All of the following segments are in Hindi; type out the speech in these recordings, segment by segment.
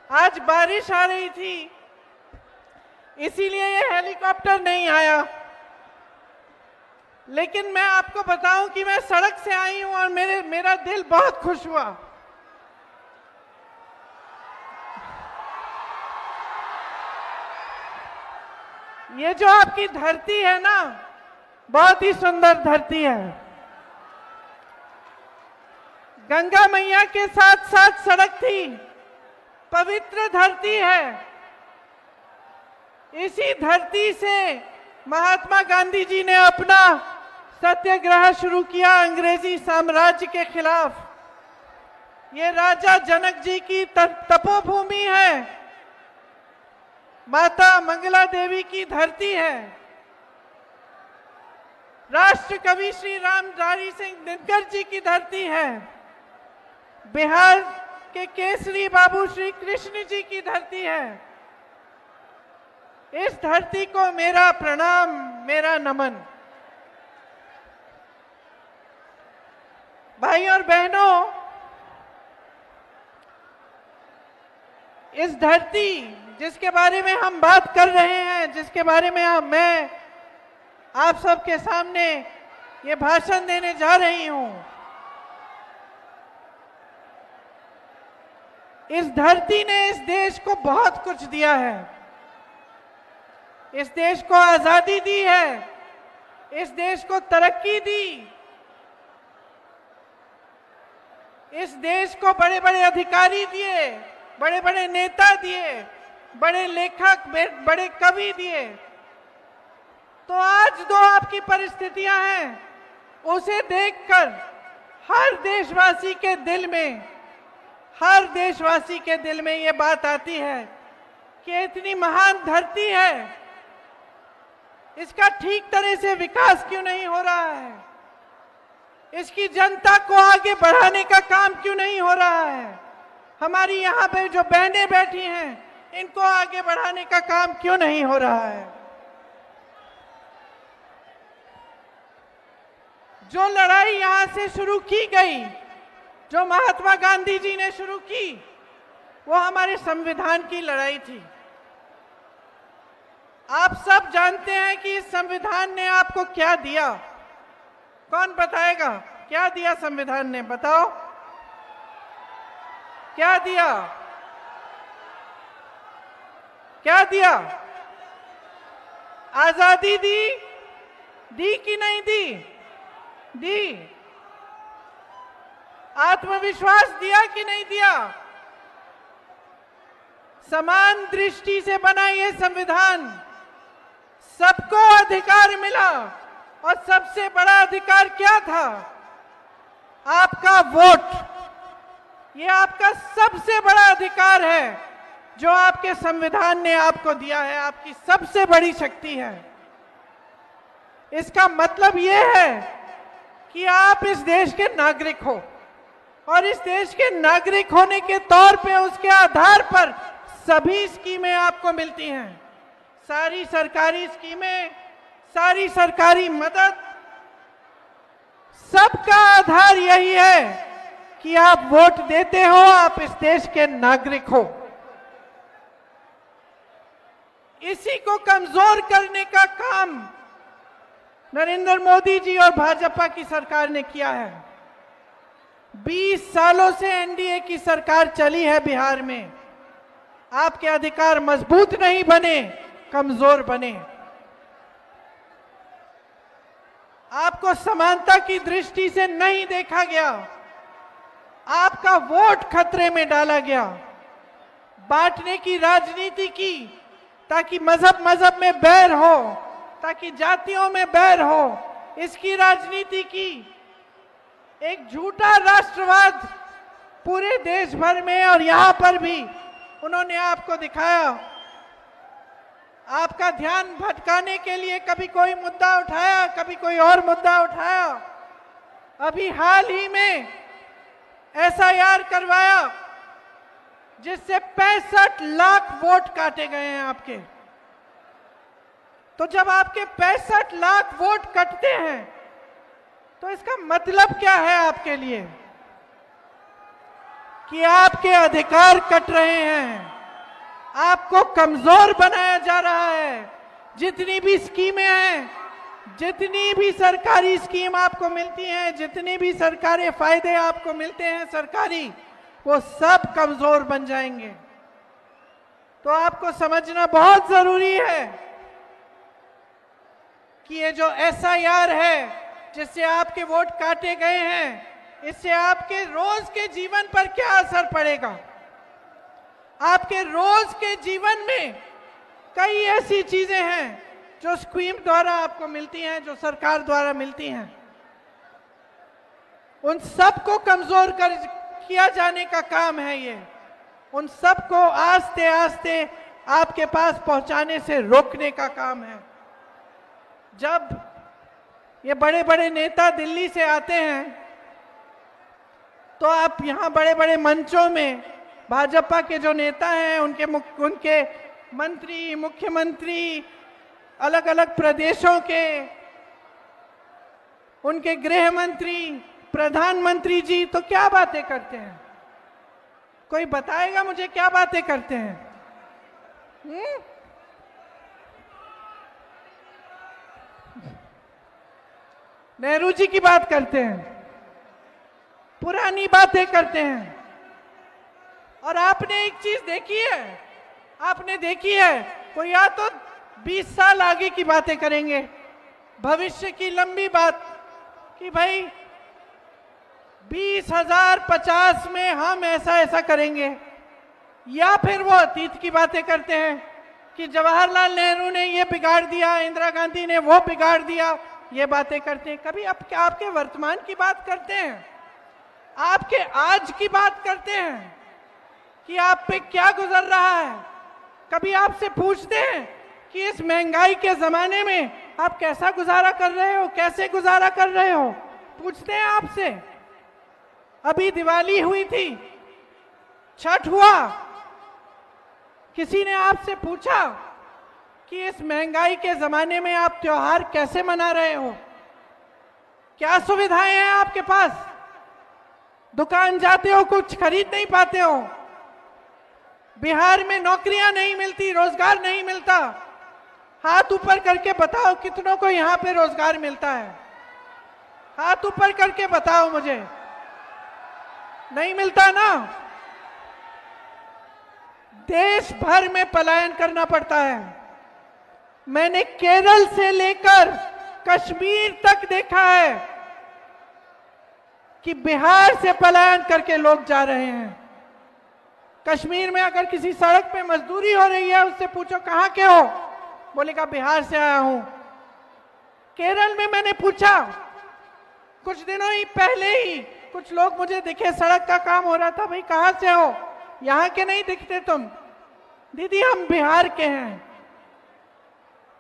आज बारिश आ रही थी, इसीलिए ये हेलीकॉप्टर नहीं आया। लेकिन मैं आपको बताऊं कि मैं सड़क से आई हूं और मेरा दिल बहुत खुश हुआ। ये जो आपकी धरती है ना, बहुत ही सुंदर धरती है। गंगा मैया के साथ साथ सड़क थी, पवित्र धरती है। इसी धरती से महात्मा गांधी जी ने अपना सत्याग्रह शुरू किया अंग्रेजी साम्राज्य के खिलाफ। ये राजा जनक जी की तपोभूमि है, माता मंगला देवी की धरती है। राष्ट्र कवि श्री रामधारी सिंह दिनकर जी की धरती है। बिहार के केसरी बाबू श्री कृष्ण जी की धरती है। इस धरती को मेरा प्रणाम, मेरा नमन। भाई और बहनों, इस धरती जिसके बारे में हम बात कर रहे हैं, जिसके बारे में मैं आप सबके सामने ये भाषण देने जा रही हूं, इस धरती ने इस देश को बहुत कुछ दिया है। इस देश को आजादी दी है, इस देश को तरक्की दी, इस देश को बड़े बड़े अधिकारी दिए, बड़े बड़े नेता दिए, बड़े लेखक, बड़े कवि दिए। तो आज जो आपकी परिस्थितियां हैं, उसे देखकर हर देशवासी के दिल में ये बात आती है कि इतनी महान धरती है, इसका ठीक तरह से विकास क्यों नहीं हो रहा है? इसकी जनता को आगे बढ़ाने का काम क्यों नहीं हो रहा है? हमारी यहाँ पे जो बहनें बैठी हैं, इनको आगे बढ़ाने का काम क्यों नहीं हो रहा है? जो लड़ाई यहाँ से शुरू की गई, जो महात्मा गांधी जी ने शुरू की, वो हमारे संविधान की लड़ाई थी। आप सब जानते हैं कि इस संविधान ने आपको क्या दिया। कौन बताएगा क्या दिया संविधान ने? बताओ क्या दिया? क्या दिया? आजादी दी? दी कि नहीं दी? दी। आत्मविश्वास दिया कि नहीं दिया? समान दृष्टि से बना ये संविधान, सबको अधिकार मिला। और सबसे बड़ा अधिकार क्या था? आपका वोट। ये आपका सबसे बड़ा अधिकार है जो आपके संविधान ने आपको दिया है, आपकी सबसे बड़ी शक्ति है। इसका मतलब ये है कि आप इस देश के नागरिक हो, और इस देश के नागरिक होने के तौर पे उसके आधार पर सभी स्कीमें आपको मिलती हैं। सारी सरकारी स्कीमें, सारी सरकारी मदद, सबका आधार यही है कि आप वोट देते हो, आप इस देश के नागरिक हो। इसी को कमजोर करने का काम नरेंद्र मोदी जी और भाजपा की सरकार ने किया है। 20 सालों से एनडीए की सरकार चली है बिहार में। आपके अधिकार मजबूत नहीं बने, कमजोर बने। आपको समानता की दृष्टि से नहीं देखा गया, आपका वोट खतरे में डाला गया। बांटने की राजनीति की, ताकि मजहब में बैर हो, ताकि जातियों में बैर हो, इसकी राजनीति की। एक झूठा राष्ट्रवाद पूरे देश भर में और यहां पर भी उन्होंने आपको दिखाया। आपका ध्यान भटकाने के लिए कभी कोई मुद्दा उठाया, कभी कोई और मुद्दा उठाया। अभी हाल ही में एसआईआर करवाया, जिससे 65 लाख वोट काटे गए हैं आपके। तो जब आपके 65 लाख वोट कटते हैं, तो इसका मतलब क्या है आपके लिए? कि आपके अधिकार कट रहे हैं, आपको कमजोर बनाया जा रहा है। जितनी भी स्कीमें हैं, जितनी भी सरकारी स्कीम आपको मिलती हैं, जितने भी सरकारी फायदे आपको मिलते हैं सरकारी, वो सब कमजोर बन जाएंगे। तो आपको समझना बहुत जरूरी है कि ये जो SIR है जिससे आपके वोट काटे गए हैं, इससे आपके रोज के जीवन पर क्या असर पड़ेगा। आपके रोज के जीवन में कई ऐसी चीजें हैं जो स्कीम द्वारा आपको मिलती हैं, जो सरकार द्वारा मिलती हैं, उन सबको कमजोर किया जाने का काम है ये। उन सबको आस्ते आस्ते आपके पास पहुंचाने से रोकने का काम है। जब ये बड़े बड़े नेता दिल्ली से आते हैं तो आप यहाँ बड़े बड़े मंचों में भाजपा के जो नेता हैं, उनके मंत्री, मुख्यमंत्री, अलग अलग प्रदेशों के उनके गृह मंत्री, प्रधानमंत्री जी तो क्या बातें करते हैं? कोई बताएगा मुझे क्या बातें करते हैं? नेहरू जी की बात करते हैं, पुरानी बातें करते हैं। और आपने एक चीज देखी है, आपने देखी है, कोई या तो 20 साल आगे की बातें करेंगे, भविष्य की लंबी बात कि भाई 2050 में हम ऐसा ऐसा करेंगे, या फिर वो अतीत की बातें करते हैं कि जवाहरलाल नेहरू ने ये बिगाड़ दिया, इंदिरा गांधी ने वो बिगाड़ दिया, ये बातें करते हैं। कभी आपके वर्तमान की बात करते हैं, आपके आज की बात करते हैं कि आप पे क्या गुजर रहा है। कभी आपसे पूछते हैं कि इस महंगाई के जमाने में आप कैसा गुजारा कर रहे हो, कैसे गुजारा कर रहे हो, पूछते हैं आपसे। अभी दिवाली हुई थी, छठ हुआ, किसी ने आपसे पूछा कि इस महंगाई के जमाने में आप त्योहार कैसे मना रहे हो, क्या सुविधाएं हैं आपके पास? दुकान जाते हो, कुछ खरीद नहीं पाते हो। बिहार में नौकरियां नहीं मिलती, रोजगार नहीं मिलता। हाथ ऊपर करके बताओ कितनों को यहां पे रोजगार मिलता है? हाथ ऊपर करके बताओ मुझे। नहीं मिलता ना? देश भर में पलायन करना पड़ता है। मैंने केरल से लेकर कश्मीर तक देखा है कि बिहार से पलायन करके लोग जा रहे हैं। कश्मीर में अगर किसी सड़क पे मजदूरी हो रही है, उससे पूछो कहां के हो, बोलेगा बिहार से आया हूं। केरल में मैंने पूछा, कुछ दिनों ही पहले ही कुछ लोग मुझे दिखे, सड़क का काम हो रहा था, भाई कहां से हो? यहां के नहीं दिखते तुम। दीदी हम बिहार के हैं।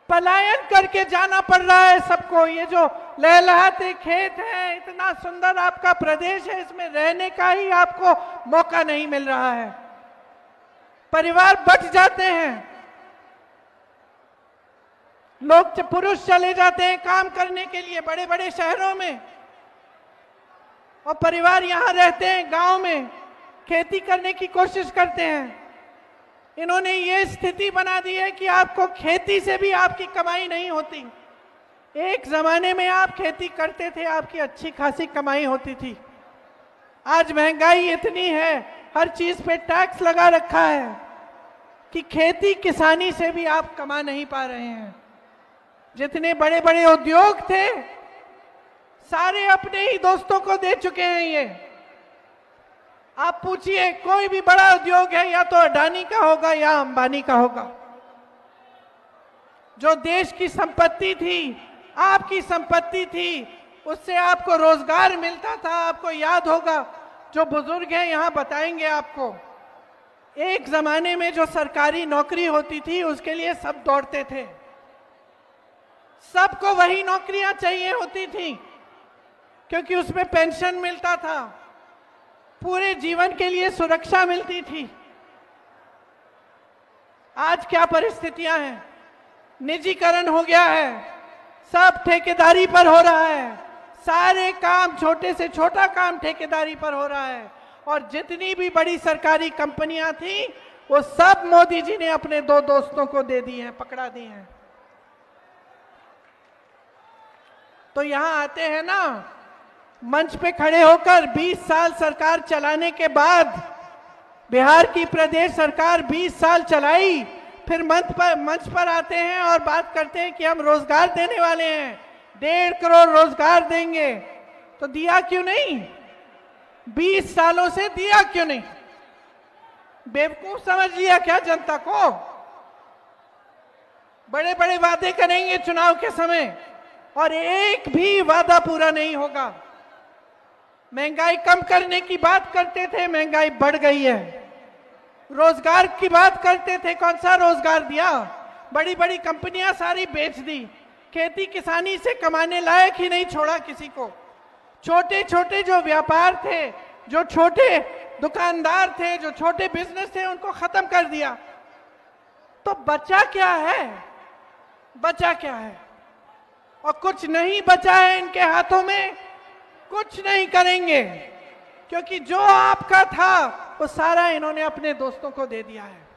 पलायन करके जाना पड़ रहा है सबको। ये जो लहलहाते खेत हैं, इतना सुंदर आपका प्रदेश है, इसमें रहने का ही आपको मौका नहीं मिल रहा है। परिवार बट जाते हैं, लोग पुरुष चले जाते हैं काम करने के लिए बड़े बड़े शहरों में, और परिवार यहां रहते हैं गांव में, खेती करने की कोशिश करते हैं। इन्होंने ये स्थिति बना दी है कि आपको खेती से भी आपकी कमाई नहीं होती। एक जमाने में आप खेती करते थे, आपकी अच्छी खासी कमाई होती थी। आज महंगाई इतनी है, हर चीज पे टैक्स लगा रखा है कि खेती किसानी से भी आप कमा नहीं पा रहे हैं। जितने बड़े बड़े उद्योग थे, सारे अपने ही दोस्तों को दे चुके हैं। ये आप पूछिए, कोई भी बड़ा उद्योग है या तो अडानी का होगा या अंबानी का होगा। जो देश की संपत्ति थी, आपकी संपत्ति थी, उससे आपको रोजगार मिलता था। आपको याद होगा, जो बुजुर्ग हैं यहां बताएंगे आपको, एक जमाने में जो सरकारी नौकरी होती थी उसके लिए सब दौड़ते थे। सबको वही नौकरियां चाहिए होती थी क्योंकि उसमें पेंशन मिलता था, पूरे जीवन के लिए सुरक्षा मिलती थी। आज क्या परिस्थितियां हैं? निजीकरण हो गया है, सब ठेकेदारी पर हो रहा है, सारे काम, छोटे से छोटा काम ठेकेदारी पर हो रहा है। और जितनी भी बड़ी सरकारी कंपनियां थी वो सब मोदी जी ने अपने 2 दोस्तों को दे दिए हैं, पकड़ा दिए हैं। तो यहां आते हैं ना, मंच पे खड़े होकर 20 साल सरकार चलाने के बाद, बिहार की प्रदेश सरकार 20 साल चलाई, फिर मंच पर आते हैं और बात करते हैं कि हम रोजगार देने वाले हैं, 1.5 करोड़ रोजगार देंगे। तो दिया क्यों नहीं? 20 सालों से दिया क्यों नहीं? बेवकूफ समझ लिया क्या जनता को? बड़े बड़े वादे करेंगे चुनाव के समय और एक भी वादा पूरा नहीं होगा। महंगाई कम करने की बात करते थे, महंगाई बढ़ गई है। रोजगार की बात करते थे, कौन सा रोजगार दिया? बड़ी बड़ी कंपनियां सारी बेच दी, खेती किसानी से कमाने लायक ही नहीं छोड़ा किसी को। छोटे छोटे जो व्यापार थे, जो छोटे दुकानदार थे, जो छोटे बिजनेस थे, उनको खत्म कर दिया। तो बचा क्या है? बचा क्या है? और कुछ नहीं बचा है इनके हाथों में, कुछ नहीं करेंगे, क्योंकि जो आपका था वो सारा इन्होंने अपने दोस्तों को दे दिया है।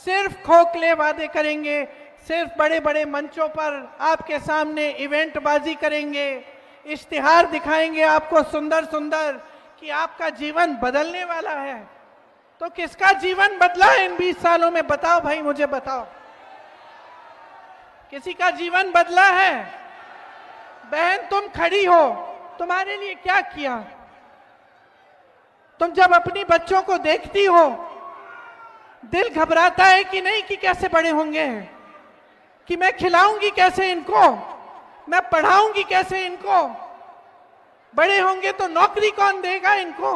सिर्फ खोखले वादे करेंगे, सिर्फ बड़े बड़े मंचों पर आपके सामने इवेंट बाजी करेंगे, इश्तिहार दिखाएंगे आपको सुंदर सुंदर कि आपका जीवन बदलने वाला है। तो किसका जीवन बदला है इन 20 सालों में? बताओ भाई, मुझे बताओ, किसी का जीवन बदला है? बहन तुम खड़ी हो, तुम्हारे लिए क्या किया? तुम जब अपनी बच्चों को देखती हो, दिल घबराता है कि नहीं कि कैसे बड़े होंगे, कि मैं खिलाऊंगी कैसे इनको, मैं पढ़ाऊंगी कैसे इनको, बड़े होंगे तो नौकरी कौन देगा इनको?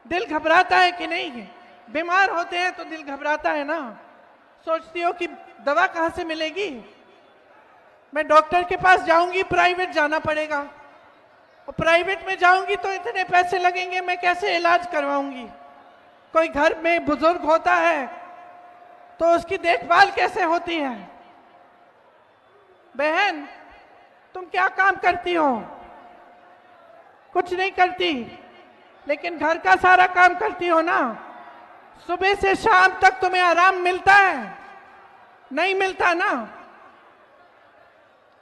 दिल घबराता है कि नहीं? बीमार होते हैं तो दिल घबराता है ना, सोचती हो कि दवा कहां से मिलेगी, मैं डॉक्टर के पास जाऊंगी, प्राइवेट जाना पड़ेगा, और प्राइवेट में जाऊंगी तो इतने पैसे लगेंगे, मैं कैसे इलाज करवाऊंगी? कोई घर में बुजुर्ग होता है तो उसकी देखभाल कैसे होती है? बहन तुम क्या काम करती हो? कुछ नहीं करती, लेकिन घर का सारा काम करती हो ना। सुबह से शाम तक तुम्हें आराम मिलता है? नहीं मिलता ना।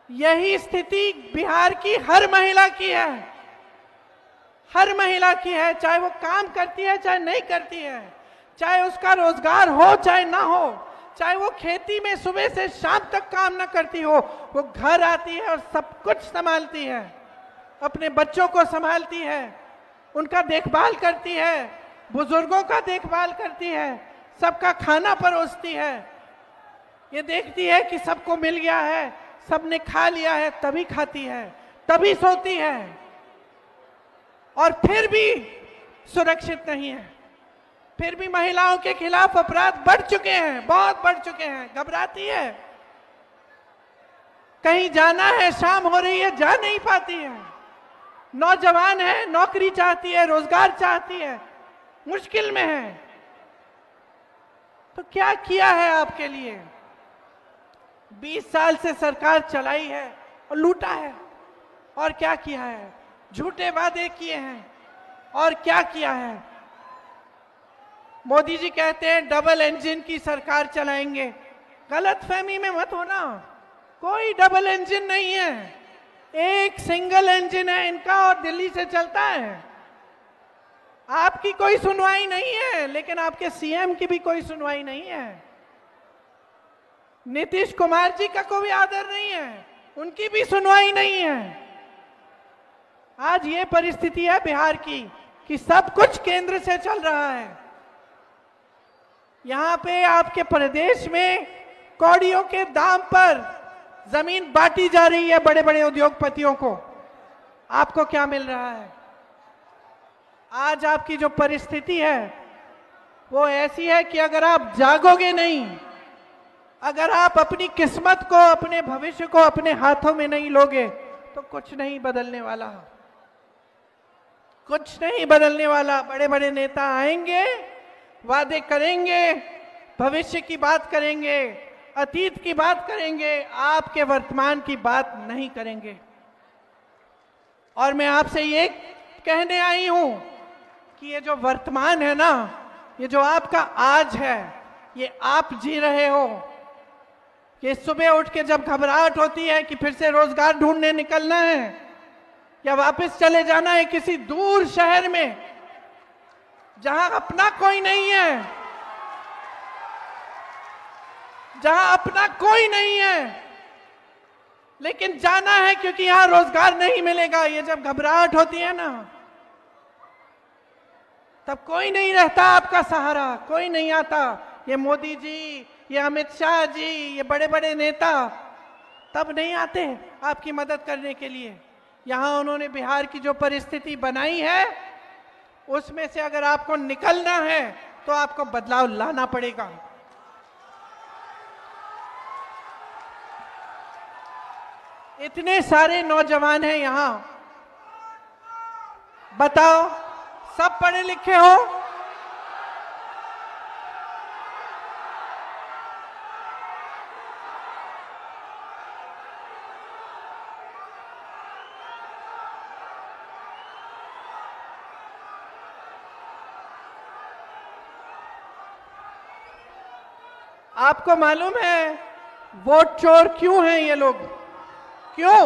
यही स्थिति बिहार की हर महिला की है, हर महिला की है, चाहे वो काम करती है चाहे नहीं करती है, चाहे उसका रोजगार हो चाहे ना हो, चाहे वो खेती में सुबह से शाम तक काम ना करती हो, वो घर आती है और सब कुछ संभालती है, अपने बच्चों को संभालती है, उनका देखभाल करती है, बुजुर्गों का देखभाल करती है, सबका खाना परोसती है, ये देखती है कि सबको मिल गया है, सबने खा लिया है, तभी खाती है, तभी सोती है। और फिर भी सुरक्षित नहीं है, फिर भी महिलाओं के खिलाफ अपराध बढ़ चुके हैं, बहुत बढ़ चुके हैं, घबराती है, कहीं जाना है, शाम हो रही है, जा नहीं पाती है, नौजवान है, नौकरी चाहती है, रोजगार चाहती है, मुश्किल में है। तो क्या किया है आपके लिए? 20 साल से सरकार चलाई है और लूटा है। और क्या किया है? झूठे वादे किए हैं। और क्या किया है? मोदी जी कहते हैं डबल इंजन की सरकार चलाएंगे। गलत फहमी में मत होना, कोई डबल इंजन नहीं है, एक सिंगल इंजन है इनका और दिल्ली से चलता है। आपकी कोई सुनवाई नहीं है, लेकिन आपके सीएम की भी कोई सुनवाई नहीं है। नीतीश कुमार जी का कोई आदर नहीं है, उनकी भी सुनवाई नहीं है। आज ये परिस्थिति है बिहार की कि सब कुछ केंद्र से चल रहा है। यहां पे आपके प्रदेश में कौड़ियों के दाम पर जमीन बांटी जा रही है बड़े बड़े उद्योगपतियों को। आपको क्या मिल रहा है? आज आपकी जो परिस्थिति है वो ऐसी है कि अगर आप जागोगे नहीं, अगर आप अपनी किस्मत को, अपने भविष्य को अपने हाथों में नहीं लोगे, तो कुछ नहीं बदलने वाला, कुछ नहीं बदलने वाला। बड़े बड़े नेता आएंगे, वादे करेंगे, भविष्य की बात करेंगे, अतीत की बात करेंगे, आपके वर्तमान की बात नहीं करेंगे। और मैं आपसे ये कहने आई हूं कि ये जो वर्तमान है ना, ये जो आपका आज है, ये आप जी रहे हो। ये सुबह उठ के जब घबराहट होती है कि फिर से रोजगार ढूंढने निकलना है या वापस चले जाना है किसी दूर शहर में जहां अपना कोई नहीं है, जहां अपना कोई नहीं है, लेकिन जाना है क्योंकि यहां रोजगार नहीं मिलेगा। ये जब घबराहट होती है ना, तब कोई नहीं रहता आपका सहारा, कोई नहीं आता। ये मोदी जी, ये अमित शाह जी, ये बड़े बड़े नेता तब नहीं आते आपकी मदद करने के लिए। यहां उन्होंने बिहार की जो परिस्थिति बनाई है, उसमें से अगर आपको निकलना है तो आपको बदलाव लाना पड़ेगा। इतने सारे नौजवान हैं यहां, बताओ सब पढ़े लिखे हो? आपको मालूम है वोट चोर क्यों हैं ये लोग? क्यों?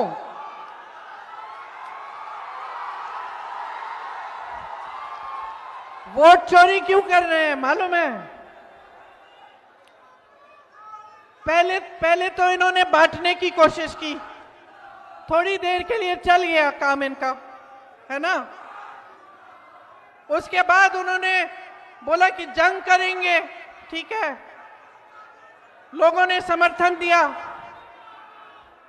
वोट चोरी क्यों कर रहे हैं मालूम है? पहले तो इन्होंने बांटने की कोशिश की, थोड़ी देर के लिए चल गया काम इनका, है ना। उसके बाद उन्होंने बोला कि जंग करेंगे, ठीक है, लोगों ने समर्थन दिया।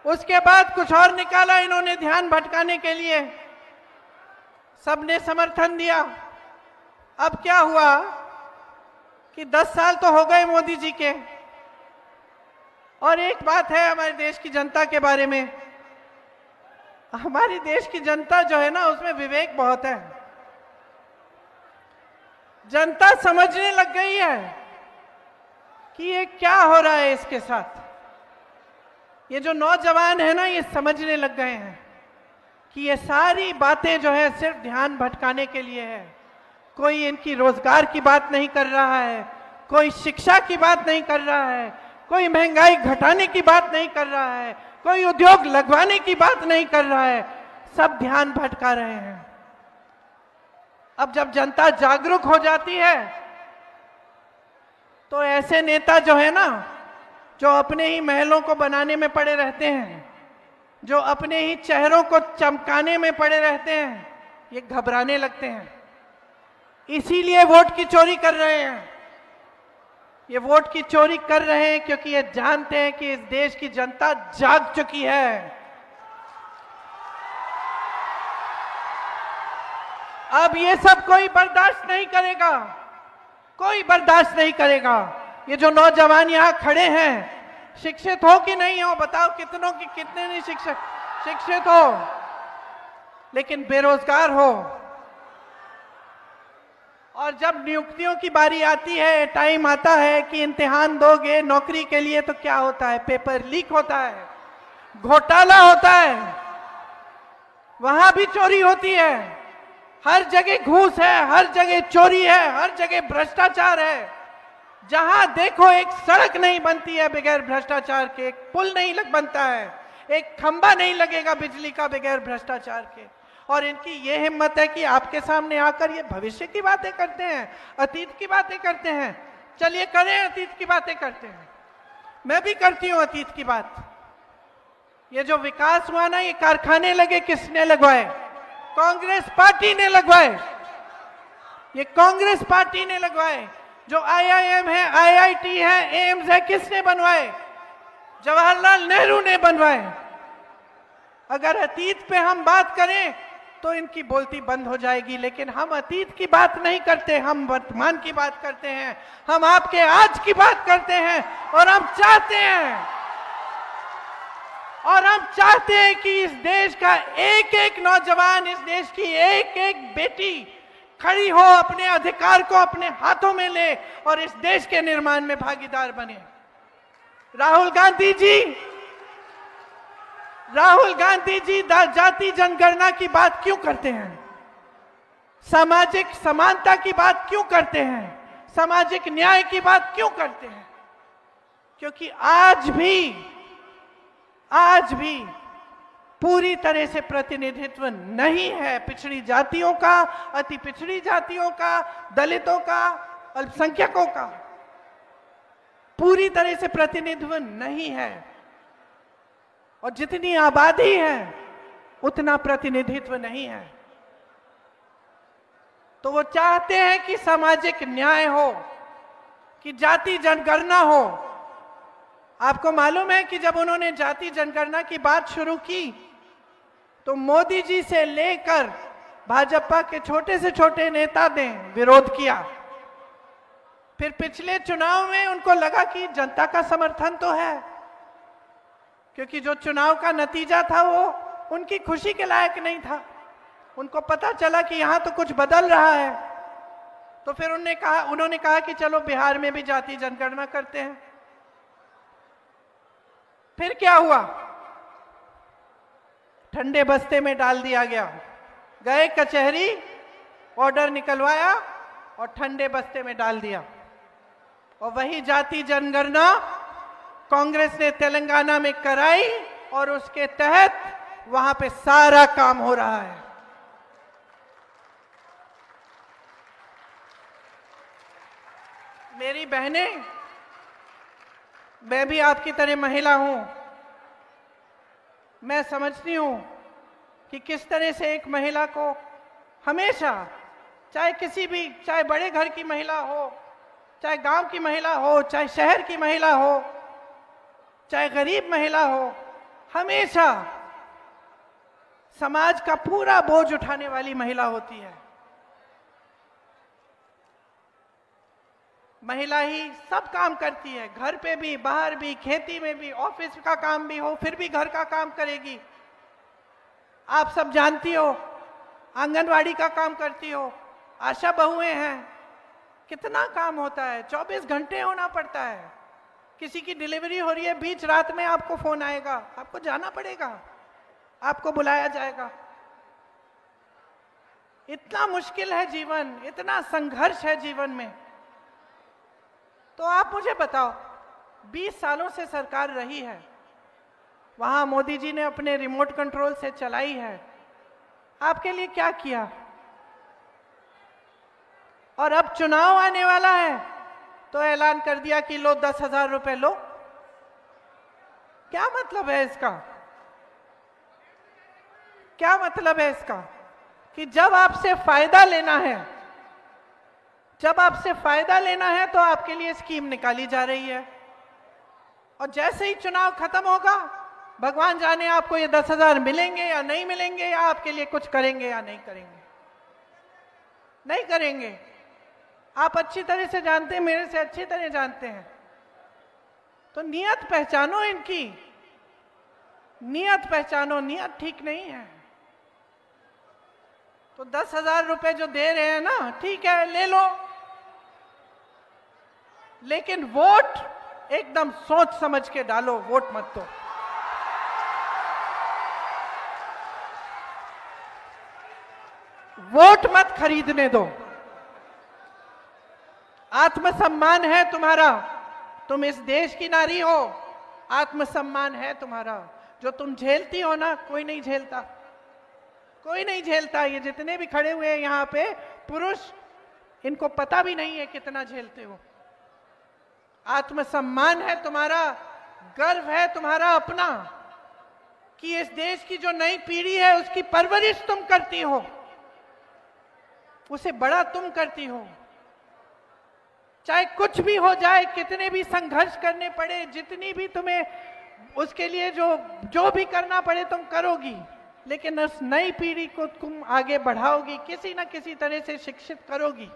उसके बाद कुछ और निकाला इन्होंने ध्यान भटकाने के लिए, सबने समर्थन दिया। अब क्या हुआ कि 10 साल तो हो गए मोदी जी के। और एक बात है हमारे देश की जनता के बारे में, हमारी देश की जनता जो है ना, उसमें विवेक बहुत है। जनता समझने लग गई है कि ये क्या हो रहा है इसके साथ। ये जो नौजवान है ना, ये समझने लग गए हैं कि ये सारी बातें जो है सिर्फ ध्यान भटकाने के लिए है। कोई इनकी रोजगार की बात नहीं कर रहा है, कोई शिक्षा की बात नहीं कर रहा है, कोई महंगाई घटाने की बात नहीं कर रहा है, कोई उद्योग लगवाने की बात नहीं कर रहा है, सब ध्यान भटका रहे हैं। अब जब जनता जागरूक हो जाती है तो ऐसे नेता जो है ना, जो अपने ही महलों को बनाने में पड़े रहते हैं, जो अपने ही चेहरों को चमकाने में पड़े रहते हैं, ये घबराने लगते हैं। इसीलिए वोट की चोरी कर रहे हैं। ये वोट की चोरी कर रहे हैं क्योंकि ये जानते हैं कि इस देश की जनता जाग चुकी है। अब ये सब कोई बर्दाश्त नहीं करेगा, कोई बर्दाश्त नहीं करेगा। ये जो नौजवान यहाँ खड़े हैं, शिक्षित हो कि नहीं हो, बताओ कितनों की कितने नहीं शिक्षित हो, लेकिन बेरोजगार हो। और जब नियुक्तियों की बारी आती है, टाइम आता है कि इम्तिहान दोगे नौकरी के लिए, तो क्या होता है? पेपर लीक होता है, घोटाला होता है, वहां भी चोरी होती है। हर जगह घूस है, हर जगह चोरी है, हर जगह भ्रष्टाचार है। जहां देखो एक सड़क नहीं बनती है बगैर भ्रष्टाचार के, एक पुल नहीं बनता है, एक खंबा नहीं लगेगा बिजली का बगैर भ्रष्टाचार के। और इनकी ये हिम्मत है कि आपके सामने आकर ये भविष्य की बातें करते हैं, अतीत की बातें करते हैं। चलिए करें, अतीत की बातें करते हैं। मैं भी करती हूं अतीत की बात। ये जो विकास हुआ ना, ये कारखाने लगे, किसने लगवाए? कांग्रेस पार्टी ने लगवाए। ये कांग्रेस पार्टी ने लगवाए। जो IIM है, IIT है, एम्स है, किसने बनवाए? जवाहरलाल नेहरू ने बनवाए। अगर अतीत पे हम बात करें तो इनकी बोलती बंद हो जाएगी, लेकिन हम अतीत की बात नहीं करते, हम वर्तमान की बात करते हैं, हम आपके आज की बात करते हैं। और हम चाहते हैं कि इस देश का एक एक नौजवान, इस देश की एक एक बेटी खड़ी हो, अपने अधिकार को अपने हाथों में ले और इस देश के निर्माण में भागीदार बने। राहुल गांधी जी जाति जनगणना की बात क्यों करते हैं? सामाजिक समानता की बात क्यों करते हैं? सामाजिक न्याय की बात क्यों करते हैं? क्योंकि आज भी पूरी तरह से प्रतिनिधित्व नहीं है पिछड़ी जातियों का, अति पिछड़ी जातियों का, दलितों का, अल्पसंख्यकों का। पूरी तरह से प्रतिनिधित्व नहीं है। और जितनी आबादी है उतना प्रतिनिधित्व नहीं है। तो वो चाहते हैं कि सामाजिक न्याय हो, कि जाति जनगणना हो। आपको मालूम है कि जब उन्होंने जाति जनगणना की बात शुरू की तो मोदी जी से लेकर भाजपा के छोटे से छोटे नेता ने विरोध किया। फिर पिछले चुनाव में उनको लगा कि जनता का समर्थन तो है, क्योंकि जो चुनाव का नतीजा था वो उनकी खुशी के लायक नहीं था। उनको पता चला कि यहां तो कुछ बदल रहा है, तो फिर उन्होंने कहा कि चलो बिहार में भी जाति जनगणना करते हैं। फिर क्या हुआ? ठंडे बस्ते में डाल दिया गया। गए कचहरी, ऑर्डर निकलवाया और ठंडे बस्ते में डाल दिया। और वही जाति जनगणना कांग्रेस ने तेलंगाना में कराई और उसके तहत वहां पे सारा काम हो रहा है। मेरी बहनें, मैं भी आपकी तरह महिला हूं। मैं समझती हूं कि किस तरह से एक महिला को हमेशा, चाहे बड़े घर की महिला हो, चाहे गांव की महिला हो, चाहे शहर की महिला हो, चाहे गरीब महिला हो, हमेशा समाज का पूरा बोझ उठाने वाली महिला होती है। महिला ही सब काम करती है, घर पे भी, बाहर भी, खेती में भी, ऑफिस का काम भी हो फिर भी घर का काम करेगी। आप सब जानती हो, आंगनवाड़ी का काम करती हो, आशा बहुएं हैं, कितना काम होता है, 24 घंटे होना पड़ता है। किसी की डिलीवरी हो रही है, बीच रात में आपको फोन आएगा, आपको जाना पड़ेगा, आपको बुलाया जाएगा। इतना मुश्किल है जीवन, इतना संघर्ष है जीवन में। तो आप मुझे बताओ, 20 सालों से सरकार रही है, वहां मोदी जी ने अपने रिमोट कंट्रोल से चलाई है, आपके लिए क्या किया? और अब चुनाव आने वाला है तो ऐलान कर दिया कि लो 10,000 रुपए लो। क्या मतलब है इसका? क्या मतलब है इसका? कि जब आपसे फायदा लेना है, तो आपके लिए स्कीम निकाली जा रही है, और जैसे ही चुनाव खत्म होगा, भगवान जाने आपको ये 10,000 मिलेंगे या नहीं मिलेंगे, या आपके लिए कुछ करेंगे या नहीं करेंगे। नहीं करेंगे। आप अच्छी तरह से जानते हैं, मेरे से अच्छी तरह जानते हैं। तो नियत पहचानो, इनकी नियत पहचानो, नियत ठीक नहीं है। तो 10,000 रुपए जो दे रहे हैं ना, ठीक है, ले लो, लेकिन वोट एकदम सोच समझ के डालो, वोट मत दो। वोट मत खरीदने दो। आत्मसम्मान है तुम्हारा, तुम इस देश की नारी हो, आत्मसम्मान है तुम्हारा। जो तुम झेलती हो ना, कोई नहीं झेलता, कोई नहीं झेलता। ये जितने भी खड़े हुए हैं यहाँ पे पुरुष, इनको पता भी नहीं है कितना झेलते हो। आत्मसम्मान है तुम्हारा, गर्व है तुम्हारा अपना, कि इस देश की जो नई पीढ़ी है उसकी परवरिश तुम करती हो, उसे बड़ा तुम करती हो। चाहे कुछ भी हो जाए, कितने भी संघर्ष करने पड़े, जितनी भी तुम्हें उसके लिए जो भी करना पड़े तुम करोगी, लेकिन उस नई पीढ़ी को तुम आगे बढ़ाओगी, किसी ना किसी तरह से शिक्षित करोगी।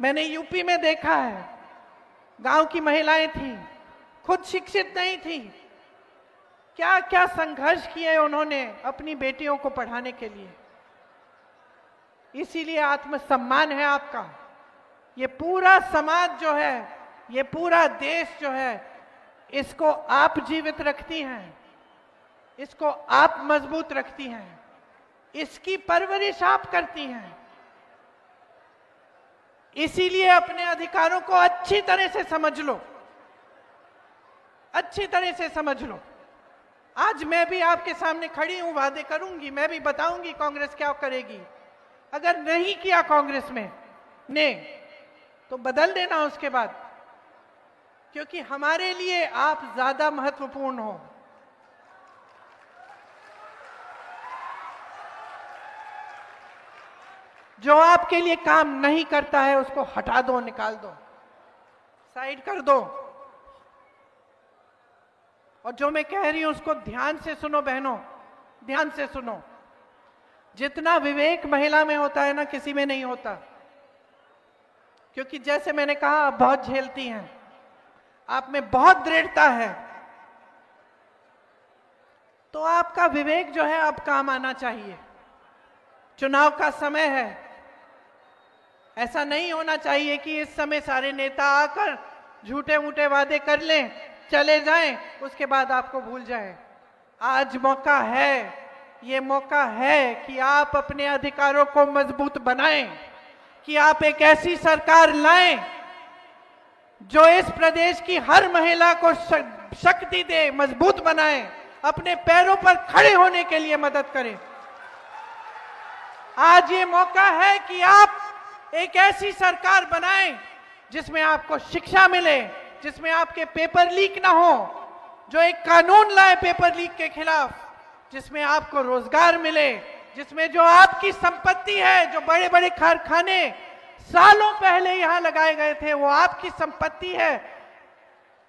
मैंने यूपी में देखा है, गांव की महिलाएं थी, खुद शिक्षित नहीं थी, क्या क्या संघर्ष किए उन्होंने अपनी बेटियों को पढ़ाने के लिए। इसीलिए आत्मसम्मान है आपका। ये पूरा समाज जो है, ये पूरा देश जो है, इसको आप जीवित रखती हैं, इसको आप मजबूत रखती हैं, इसकी परवरिश आप करती हैं। इसीलिए अपने अधिकारों को अच्छी तरह से समझ लो, अच्छी तरह से समझ लो। आज मैं भी आपके सामने खड़ी हूं, वादे करूंगी, मैं भी बताऊंगी कांग्रेस क्या करेगी। अगर नहीं किया कांग्रेस में ने तो बदल देना उसके बाद, क्योंकि हमारे लिए आप ज्यादा महत्वपूर्ण हो। जो आपके लिए काम नहीं करता है उसको हटा दो, निकाल दो, साइड कर दो। और जो मैं कह रही हूं उसको ध्यान से सुनो बहनों, ध्यान से सुनो। जितना विवेक महिला में होता है ना, किसी में नहीं होता। क्योंकि जैसे मैंने कहा, आप बहुत झेलती हैं, आप में बहुत दृढ़ता है, तो आपका विवेक जो है अब काम आना चाहिए। चुनाव का समय है, ऐसा नहीं होना चाहिए कि इस समय सारे नेता आकर झूठे मूठे वादे कर लें, चले जाएं, उसके बाद आपको भूल जाएं। आज मौका है, ये मौका है कि आप अपने अधिकारों को मजबूत बनाएं, कि आप एक ऐसी सरकार लाएं जो इस प्रदेश की हर महिला को शक्ति दे, मजबूत बनाए, अपने पैरों पर खड़े होने के लिए मदद करे। आज ये मौका है कि आप एक ऐसी सरकार बनाएं जिसमें आपको शिक्षा मिले, जिसमें आपके पेपर लीक ना हो, जो एक कानून लाए पेपर लीक के खिलाफ, जिसमें आपको रोजगार मिले, जिसमें जो आपकी संपत्ति है, जो बड़े बड़े कारखाने सालों पहले यहां लगाए गए थे, वो आपकी संपत्ति है।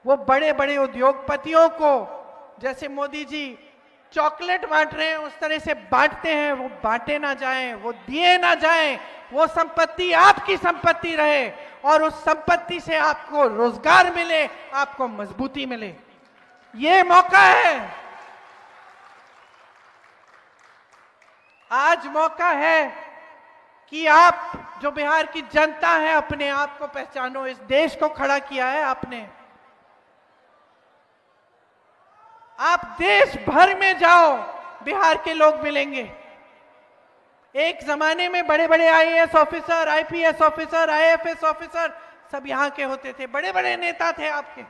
वो बड़े बड़े उद्योगपतियों को, जैसे मोदी जी चॉकलेट बांट रहे हैं, उस तरह से बांटते हैं, वो बांटे ना जाएं, वो दिए ना जाएं। वो संपत्ति आपकी संपत्ति रहे और उस संपत्ति से आपको रोजगार मिले, आपको मजबूती मिले। ये मौका है, आज मौका है कि आप, जो बिहार की जनता है, अपने आप को पहचानो। इस देश को खड़ा किया है आपने। आप देश भर में जाओ, बिहार के लोग मिलेंगे। एक जमाने में बड़े बड़े IAS officer, IPS officer, IFS officer सब यहां के होते थे, बड़े बड़े नेता थे आपके।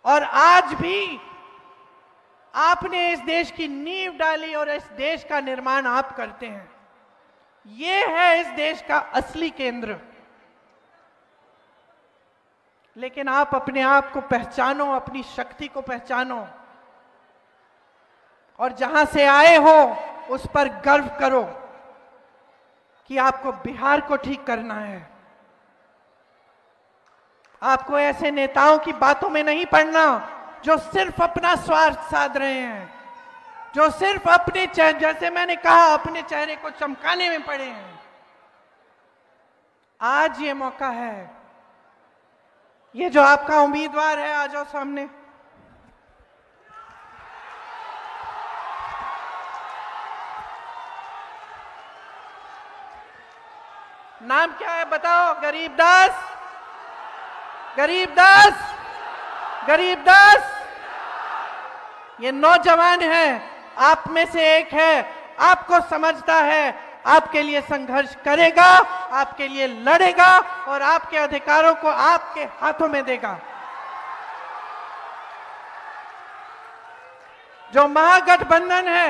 और आज भी आपने इस देश की नींव डाली और इस देश का निर्माण आप करते हैं। ये है इस देश का असली केंद्र। लेकिन आप अपने आप को पहचानो, अपनी शक्ति को पहचानो, और जहां से आए हो उस पर गर्व करो कि आपको बिहार को ठीक करना है। आपको ऐसे नेताओं की बातों में नहीं पड़ना जो सिर्फ अपना स्वार्थ साध रहे हैं, जो सिर्फ अपने जैसे मैंने कहा, अपने चेहरे को चमकाने में पड़े हैं। आज ये मौका है। ये जो आपका उम्मीदवार है, आ जाओ सामने। नाम क्या है बताओ? गरीबदास, गरीबदास, गरीबदास। ये नौजवान है, आप में से एक है, आपको समझता है, आपके लिए संघर्ष करेगा, आपके लिए लड़ेगा और आपके अधिकारों को आपके हाथों में देगा। जो महागठबंधन है,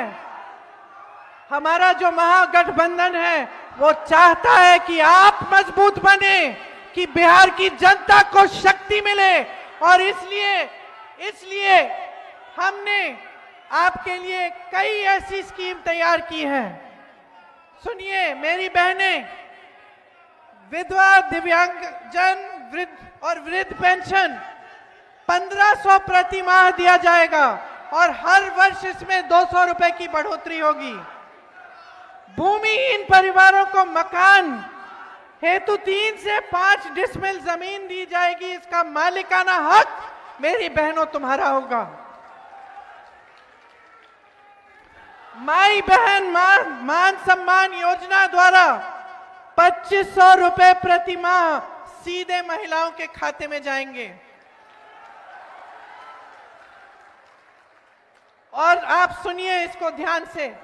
हमारा जो महागठबंधन है, वो चाहता है कि आप मजबूत बने, कि बिहार की जनता को शक्ति मिले। और इसलिए हमने आपके लिए कई ऐसी स्कीम तैयार की है। सुनिए मेरी बहनें, विधवा, दिव्यांगजन, वृद्ध और वृद्ध पेंशन 1500 प्रति माह दिया जाएगा और हर वर्ष इसमें 200 रुपए की बढ़ोतरी होगी। भूमिहीन परिवारों को मकान हेतु 3 से 5 डिसमिल जमीन दी जाएगी। इसका मालिकाना हक मेरी बहनों तुम्हारा होगा। माई बहन मान सम्मान योजना द्वारा 2500 रुपए प्रति माह सीधे महिलाओं के खाते में जाएंगे। और आप सुनिए इसको ध्यान से,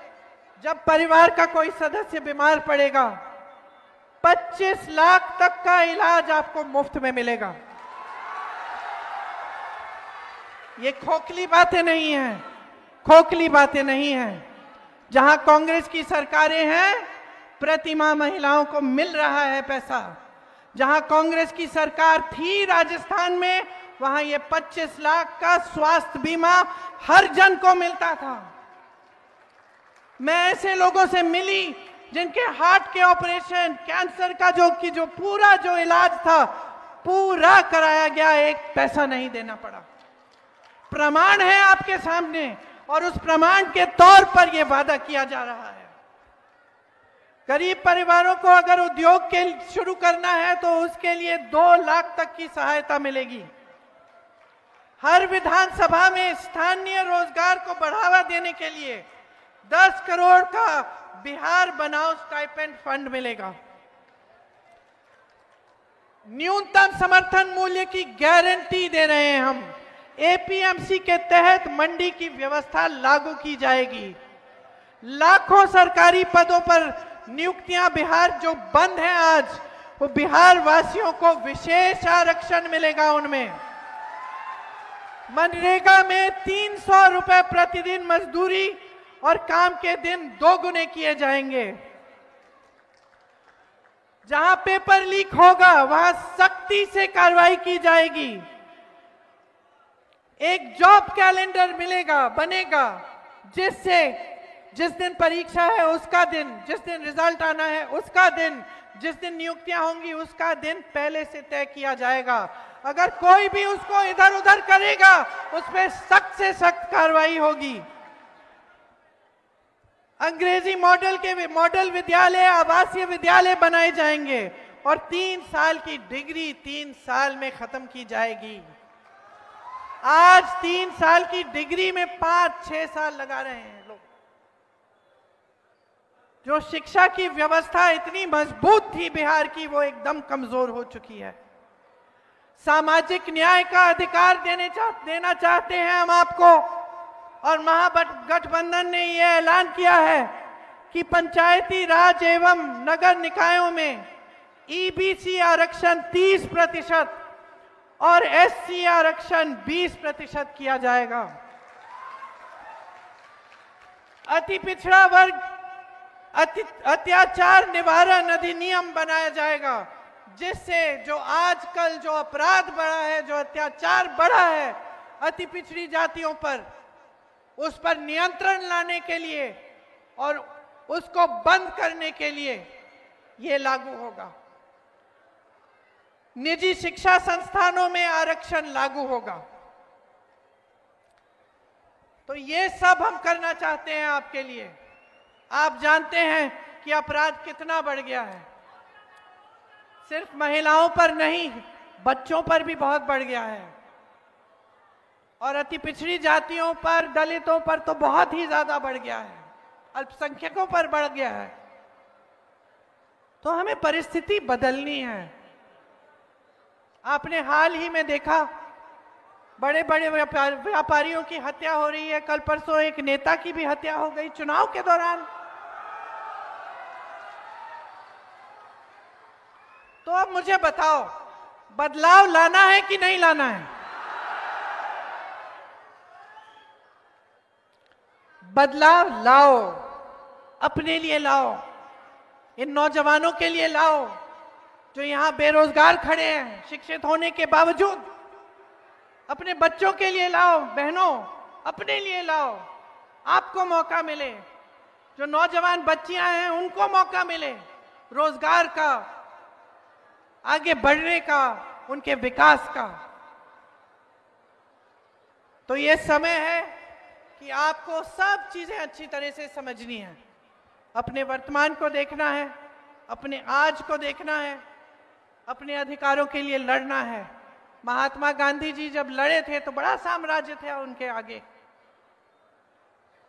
जब परिवार का कोई सदस्य बीमार पड़ेगा, 25 लाख तक का इलाज आपको मुफ्त में मिलेगा। ये खोखली बातें नहीं हैं, खोखली बातें नहीं हैं। जहां कांग्रेस की सरकारें हैं, प्रतिमाह महिलाओं को मिल रहा है पैसा। जहां कांग्रेस की सरकार थी राजस्थान में, वहां ये 25 लाख का स्वास्थ्य बीमा हर जन को मिलता था। मैं ऐसे लोगों से मिली जिनके हार्ट के ऑपरेशन, कैंसर का जो पूरा जो इलाज था पूरा कराया गया, एक पैसा नहीं देना पड़ा। प्रमाण है आपके सामने, और उस प्रमाण के तौर पर यह वादा किया जा रहा है। गरीब परिवारों को अगर उद्योग के शुरू करना है तो उसके लिए 2 लाख तक की सहायता मिलेगी। हर विधानसभा में स्थानीय रोजगार को बढ़ावा देने के लिए 10 करोड़ का बिहार बनाओ स्टाइपेंड फंड मिलेगा। न्यूनतम समर्थन मूल्य की गारंटी दे रहे हैं हम। एपीएमसी के तहत मंडी की व्यवस्था लागू की जाएगी। लाखों सरकारी पदों पर नियुक्तियां बिहार जो बंद हैं आज, वो बिहार वासियों को विशेष आरक्षण मिलेगा उनमें। मनरेगा में 300 रुपए प्रतिदिन मजदूरी और काम के दिन 2 गुने किए जाएंगे। जहां पेपर लीक होगा वहां सख्ती से कार्रवाई की जाएगी। एक जॉब कैलेंडर बनेगा, जिससे जिस दिन परीक्षा है उसका दिन, जिस दिन रिजल्ट आना है उसका दिन, जिस दिन नियुक्तियां होंगी उसका दिन पहले से तय किया जाएगा। अगर कोई भी उसको इधर उधर करेगा उस पर सख्त से सख्त कार्रवाई होगी। अंग्रेजी मॉडल विद्यालय, आवासीय विद्यालय बनाए जाएंगे और 3 साल की डिग्री 3 साल में खत्म की जाएगी। आज 3 साल की डिग्री में 5-6 साल लगा रहे हैं लोग। जो शिक्षा की व्यवस्था इतनी मजबूत थी बिहार की, वो एकदम कमजोर हो चुकी है। सामाजिक न्याय का अधिकार देना चाहते हैं हम आपको, और महागठबंधन ने यह ऐलान किया है कि पंचायती राज एवं नगर निकायों में ईबीसी आरक्षण 30% और एससी आरक्षण 20% किया जाएगा। अति पिछड़ा वर्ग अत्याचार निवारण अधिनियम बनाया जाएगा, जिससे जो आजकल जो अपराध बढ़ा है, जो अत्याचार बढ़ा है अति पिछड़ी जातियों पर, उस पर नियंत्रण लाने के लिए और उसको बंद करने के लिए ये लागू होगा। निजी शिक्षा संस्थानों में आरक्षण लागू होगा। तो ये सब हम करना चाहते हैं आपके लिए। आप जानते हैं कि अपराध कितना बढ़ गया है। सिर्फ महिलाओं पर नहीं, बच्चों पर भी बहुत बढ़ गया है, और अति पिछड़ी जातियों पर, दलितों पर तो बहुत ही ज्यादा बढ़ गया है, अल्पसंख्यकों पर बढ़ गया है। तो हमें परिस्थिति बदलनी है। आपने हाल ही में देखा, बड़े बड़े व्यापारियों की हत्या हो रही है। कल परसों एक नेता की भी हत्या हो गई चुनाव के दौरान। तो अब मुझे बताओ, बदलाव लाना है कि नहीं लाना है? बदलाव लाओ, अपने लिए लाओ, इन नौजवानों के लिए लाओ जो यहां बेरोजगार खड़े हैं शिक्षित होने के बावजूद। अपने बच्चों के लिए लाओ, बहनों अपने लिए लाओ, आपको मौका मिले। जो नौजवान बच्चियां हैं उनको मौका मिले रोजगार का, आगे बढ़ने का, उनके विकास का। तो ये समय है कि आपको सब चीजें अच्छी तरह से समझनी है। अपने वर्तमान को देखना है, अपने आज को देखना है, अपने अधिकारों के लिए लड़ना है। महात्मा गांधी जी जब लड़े थे तो बड़ा साम्राज्य था उनके आगे,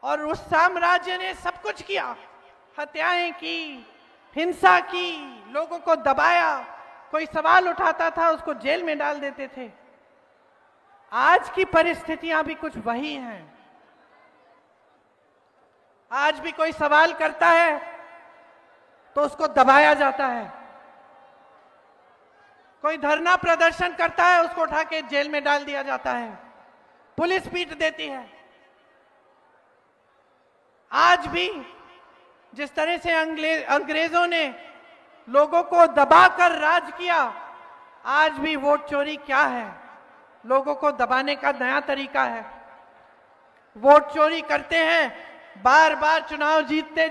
और उस साम्राज्य ने सब कुछ किया, हत्याएं की, हिंसा की, लोगों को दबाया, कोई सवाल उठाता था उसको जेल में डाल देते थे। आज की परिस्थितियां भी कुछ वही हैं। आज भी कोई सवाल करता है तो उसको दबाया जाता है, कोई धरना प्रदर्शन करता है उसको उठा के जेल में डाल दिया जाता है, पुलिस पीट देती है। आज भी जिस तरह से अंग्रेजों ने लोगों को दबाकर राज किया, आज भी वोट चोरी क्या है? लोगों को दबाने का नया तरीका है। वोट चोरी करते हैं, बार बार चुनाव जीतते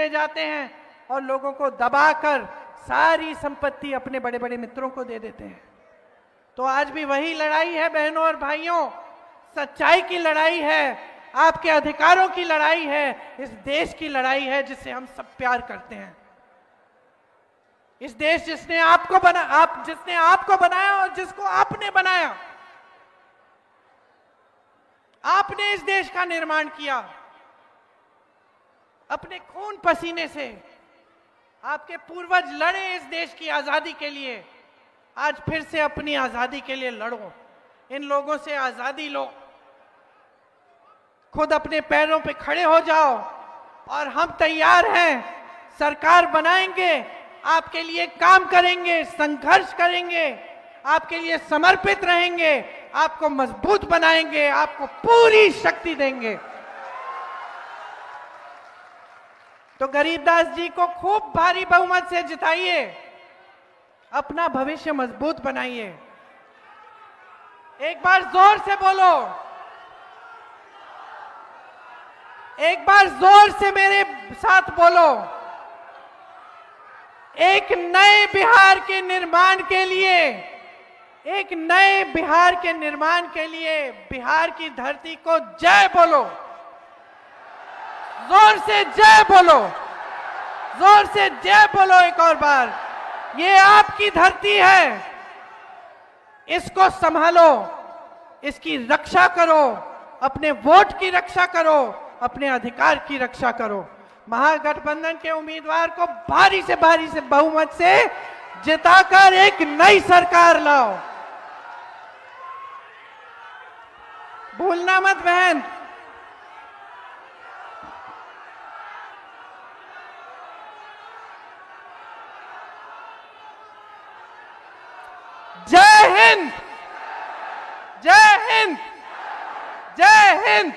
जाते हैं और लोगों को दबाकर सारी संपत्ति अपने बड़े बड़े मित्रों को दे देते हैं। तो आज भी वही लड़ाई है बहनों और भाइयों, सच्चाई की लड़ाई है, आपके अधिकारों की लड़ाई है, इस देश की लड़ाई है जिससे हम सब प्यार करते हैं। इस देश जिसने आपको बनाया और जिसको आपने बनाया, आपने इस देश का निर्माण किया अपने खून पसीने से। आपके पूर्वज लड़े इस देश की आजादी के लिए, आज फिर से अपनी आजादी के लिए लड़ो, इन लोगों से आजादी लो, खुद अपने पैरों पे खड़े हो जाओ। और हम तैयार हैं, सरकार बनाएंगे, आपके लिए काम करेंगे, संघर्ष करेंगे, आपके लिए समर्पित रहेंगे, आपको मजबूत बनाएंगे, आपको पूरी शक्ति देंगे। तो गरीबदास जी को खूब भारी बहुमत से जिताइए, अपना भविष्य मजबूत बनाइए। एक बार जोर से बोलो, एक बार जोर से मेरे साथ बोलो। एक नए बिहार के निर्माण के लिए, एक नए बिहार के निर्माण के लिए बिहार की धरती को जय बोलो, जोर से जय बोलो, जोर से जय बोलो एक और बार। ये आपकी धरती है, इसको संभालो, इसकी रक्षा करो, अपने वोट की रक्षा करो, अपने अधिकार की रक्षा करो। महागठबंधन के उम्मीदवार को भारी से बहुमत से जिताकर एक नई सरकार लाओ। भूलना मत बहन। जय हिंद, जय हिंद, जय हिंद।